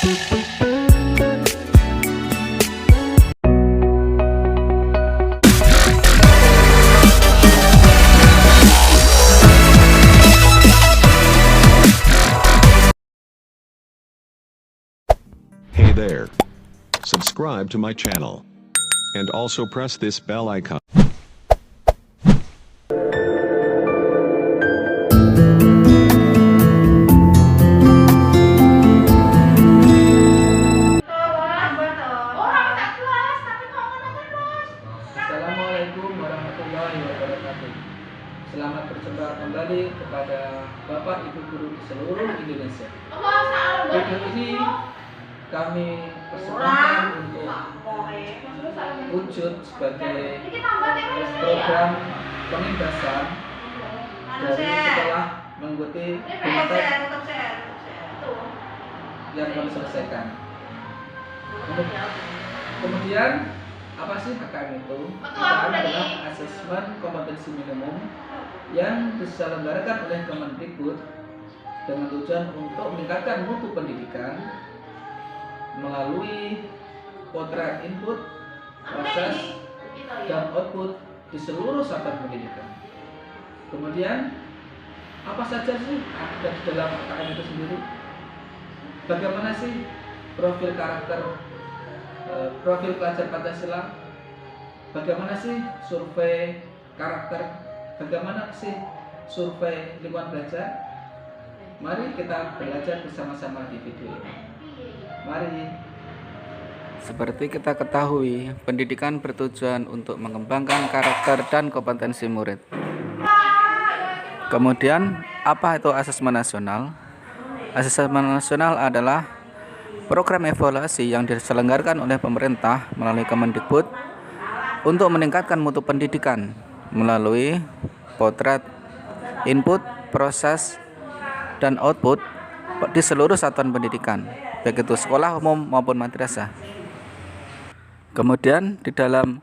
Hey there. Subscribe to my channel. And also press this bell icon. Assalamualaikum warahmatullahi wabarakatuh. Selamat berjumpa kembali kepada Bapak Ibu Guru di seluruh Indonesia. Video ini kami persembahkan untuk wujud sebagai program penindasan dari setelah mengikuti bimtek yang kami selesaikan. Kemudian apa sih HKM itu? HKM adalah asesmen kompetensi minimum yang diselenggarakan oleh Kemendikbud dengan tujuan untuk meningkatkan mutu pendidikan melalui potret input, proses, dan output di seluruh satuan pendidikan. Kemudian apa saja sih ada di dalam HKM itu sendiri? Bagaimana sih profil pelajar Pancasila, bagaimana sih survei karakter, bagaimana sih survei lingkungan belajar. Mari kita belajar bersama-sama di video ini. Mari. Seperti kita ketahui, pendidikan bertujuan untuk mengembangkan karakter dan kompetensi murid. Kemudian, apa itu asesmen nasional? Asesmen nasional adalah program evaluasi yang diselenggarakan oleh pemerintah melalui Kemendikbud untuk meningkatkan mutu pendidikan melalui potret input, proses, dan output di seluruh satuan pendidikan, baik itu sekolah umum maupun madrasah. Kemudian di dalam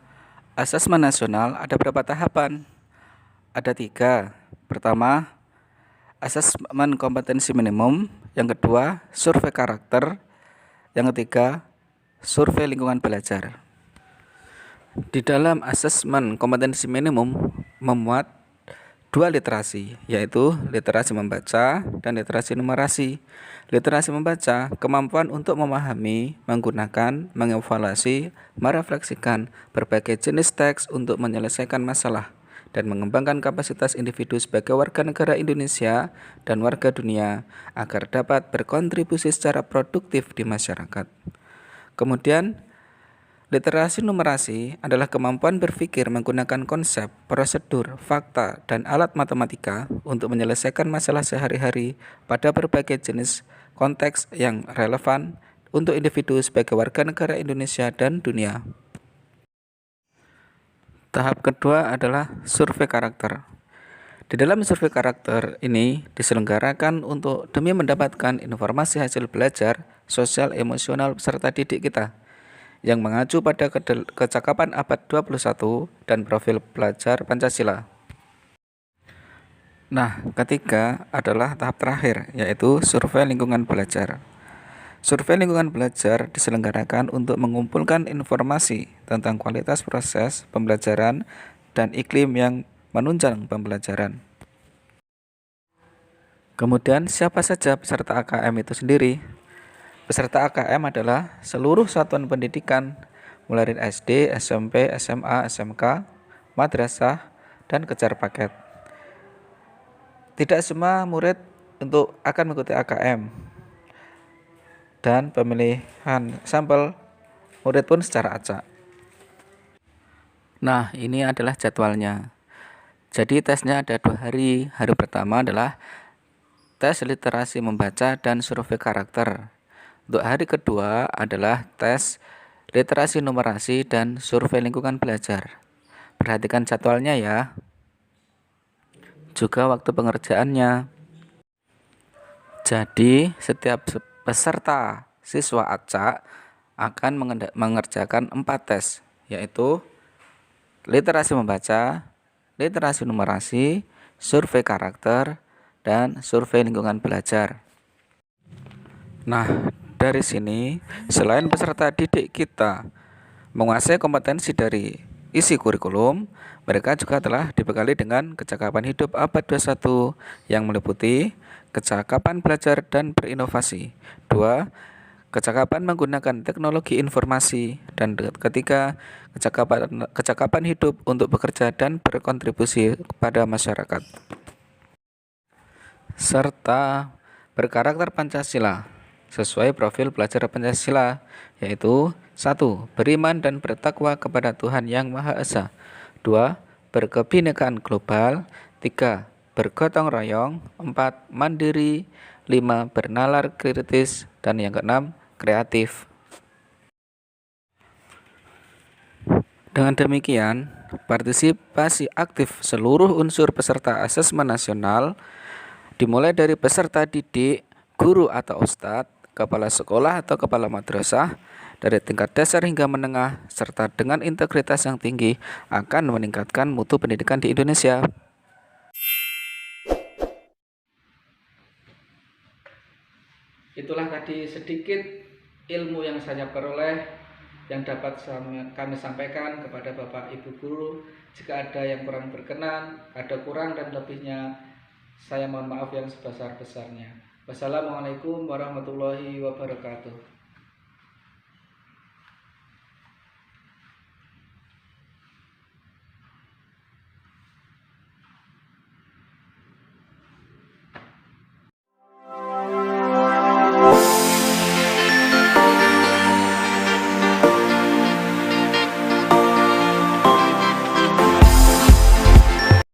asesmen nasional ada berapa tahapan? Ada 3. Pertama, asesmen kompetensi minimum. Yang kedua, survei karakter. Yang ketiga, survei lingkungan belajar. Di dalam asesmen kompetensi minimum memuat 2 literasi, yaitu literasi membaca dan literasi numerasi. Literasi membaca, kemampuan untuk memahami, menggunakan, mengevaluasi, merefleksikan berbagai jenis teks untuk menyelesaikan masalah dan mengembangkan kapasitas individu sebagai warga negara Indonesia dan warga dunia agar dapat berkontribusi secara produktif di masyarakat. Kemudian, literasi numerasi adalah kemampuan berpikir menggunakan konsep, prosedur, fakta, dan alat matematika untuk menyelesaikan masalah sehari-hari pada berbagai jenis konteks yang relevan untuk individu sebagai warga negara Indonesia dan dunia. Tahap kedua adalah survei karakter. Di dalam survei karakter ini diselenggarakan demi mendapatkan informasi hasil belajar, sosial, emosional, serta didik kita yang mengacu pada kecakapan abad 21 dan profil pelajar Pancasila. Nah, ketiga adalah tahap terakhir, yaitu survei lingkungan belajar. Survei lingkungan belajar diselenggarakan untuk mengumpulkan informasi tentang kualitas proses pembelajaran dan iklim yang menunjang pembelajaran. Kemudian, siapa saja peserta AKM itu sendiri? Peserta AKM adalah seluruh satuan pendidikan mulai dari SD, SMP, SMA, SMK, madrasah, dan kejar paket. Tidak semua murid akan mengikuti AKM. Dan pemilihan sampel murid pun secara acak. Nah, ini adalah jadwalnya. Jadi tesnya ada 2 hari. Hari pertama adalah tes literasi membaca dan survei karakter. Untuk hari kedua adalah tes literasi numerasi dan survei lingkungan belajar. Perhatikan jadwalnya ya. Juga waktu pengerjaannya. Jadi setiap peserta siswa acak akan mengerjakan 4 tes, yaitu literasi membaca, literasi numerasi, survei karakter, dan survei lingkungan belajar. Nah, Dari sini, selain peserta didik kita menguasai kompetensi dari isi kurikulum, mereka juga telah dibekali dengan kecakapan hidup abad 21 yang meliputi kecakapan belajar dan berinovasi. 2. Kecakapan menggunakan teknologi informasi. Dan ketiga, kecakapan hidup untuk bekerja dan berkontribusi kepada masyarakat. Serta berkarakter Pancasila sesuai profil pelajar Pancasila, yaitu 1. Beriman dan bertakwa kepada Tuhan Yang Maha Esa. 2. Berkebinekaan global. 3. Bergotong royong. 4. Mandiri. 5. Bernalar kritis. Dan yang keenam, kreatif. Dengan demikian, partisipasi aktif seluruh unsur peserta asesmen nasional dimulai dari peserta didik, guru atau ustadz, kepala sekolah atau kepala madrasah, dari tingkat dasar hingga menengah, serta dengan integritas yang tinggi akan meningkatkan mutu pendidikan di Indonesia. Itulah tadi sedikit ilmu yang saya peroleh yang dapat kami sampaikan kepada Bapak Ibu Guru. Jika ada yang kurang berkenan, ada kurang dan lebihnya, saya mohon maaf yang sebesar-besarnya. Wassalamualaikum warahmatullahi wabarakatuh.